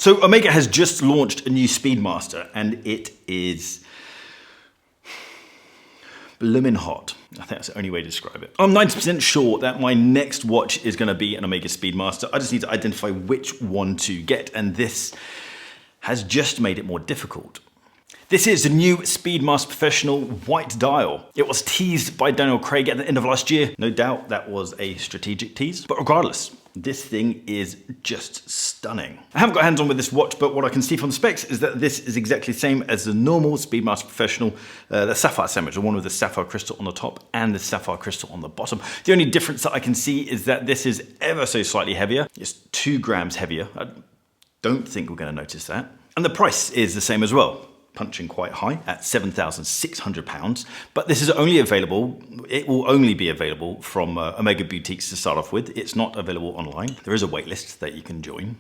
So Omega has just launched a new Speedmaster, and it is bloomin' hot. I think that's the only way to describe it. I'm 90% sure that my next watch is going to be an Omega Speedmaster. I just need to identify which one to get, and this has just made it more difficult. This is the new Speedmaster Professional white dial. It was teased by Daniel Craig at the end of last year. No doubt that was a strategic tease, but regardless, this thing is just stunning. I haven't got hands on with this watch, but what I can see from the specs is that this is exactly the same as the normal Speedmaster Professional, the sapphire sandwich, the one with the sapphire crystal on the top and the sapphire crystal on the bottom. The only difference that I can see is that this is ever so slightly heavier. It's 2 grams heavier. I don't think we're going to notice that. And the price is the same as well, punching quite high at £7,600, but this is only available, it will only be available from Omega boutiques to start off with. It's not available online. There is a waitlist that you can join.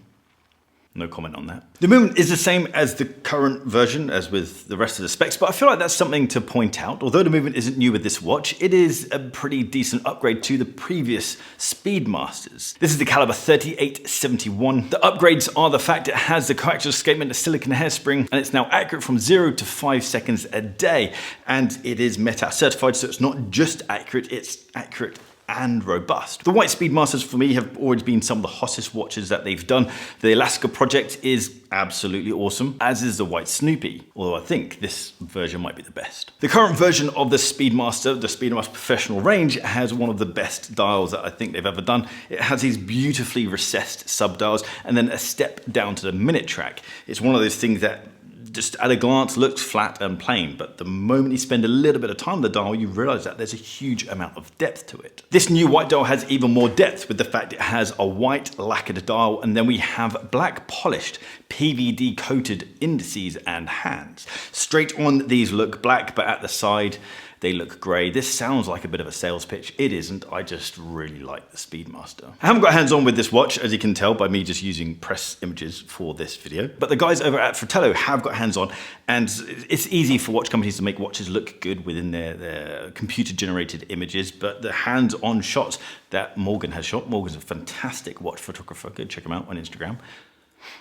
No comment on that. The movement is the same as the current version as with the rest of the specs, but I feel like that's something to point out. Although the movement isn't new with this watch, it is a pretty decent upgrade to the previous Speedmasters. This is the caliber 3871. The upgrades are the fact it has the coaxial escapement, a silicon hairspring, and it's now accurate from 0 to 5 seconds a day. And it is META certified, so it's not just accurate, it's accurate and robust. The white Speedmasters for me have always been some of the hottest watches that they've done. The Alaska project is absolutely awesome, as is the white Snoopy, although I think this version might be the best. The current version of the Speedmaster Professional range, has one of the best dials that I think they've ever done. It has these beautifully recessed sub-dials and then a step down to the minute track. It's one of those things that just at a glance looks flat and plain, but the moment you spend a little bit of time on the dial, you realize that there's a huge amount of depth to it. This new white dial has even more depth with the fact it has a white lacquered dial, and then we have black polished PVD coated indices and hands. Straight on, these look black, but at the side, they look grey. This sounds like a bit of a sales pitch. It isn't. I just really like the Speedmaster. I haven't got hands on with this watch, as you can tell by me just using press images for this video. But the guys over at Fratello have got hands on, and it's easy for watch companies to make watches look good within their computer generated images. But the hands on shots that Morgan has shot, Morgan's a fantastic watch photographer. Go check him out on Instagram.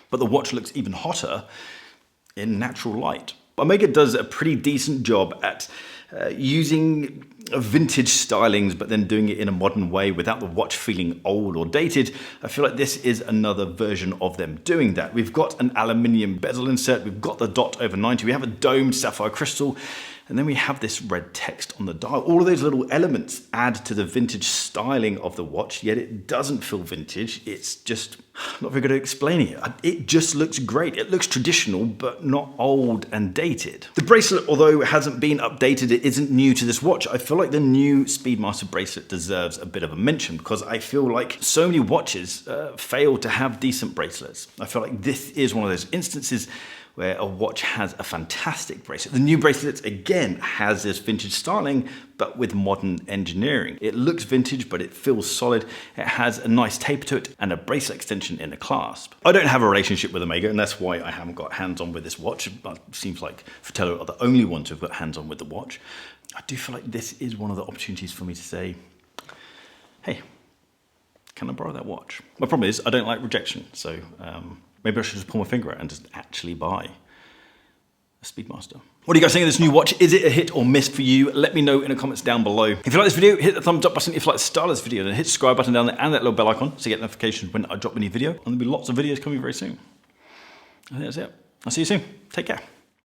But the watch looks even hotter in natural light. Omega does a pretty decent job at using vintage stylings, but then doing it in a modern way without the watch feeling old or dated. I feel like this is another version of them doing that. We've got an aluminium bezel insert, we've got the dot over 90, we have a domed sapphire crystal, and then we have this red text on the dial. All of those little elements add to the vintage styling of the watch, yet it doesn't feel vintage. It's just not very good at explaining it. It just looks great. It looks traditional, but not old and dated. The bracelet, although it hasn't been updated, it isn't new to this watch. I feel like the new Speedmaster bracelet deserves a bit of a mention, because I feel like so many watches fail to have decent bracelets. I feel like this is one of those instances where a watch has a fantastic bracelet. The new bracelet, again, has this vintage styling, but with modern engineering. It looks vintage, but it feels solid. It has a nice taper to it and a bracelet extension in the clasp. I don't have a relationship with Omega, and that's why I haven't got hands-on with this watch. It seems like Fratello are the only ones who've got hands-on with the watch. I do feel like this is one of the opportunities for me to say, hey, can I borrow that watch? My problem is I don't like rejection, so maybe I should just pull my finger out and just actually buy a Speedmaster. What do you guys think of this new watch? Is it a hit or miss for you? Let me know in the comments down below. If you like this video, hit the thumbs up button. If you like the style of this video, then hit the subscribe button down there and that little bell icon so you get notifications when I drop a new video. And there'll be lots of videos coming very soon. I think that's it. I'll see you soon. Take care.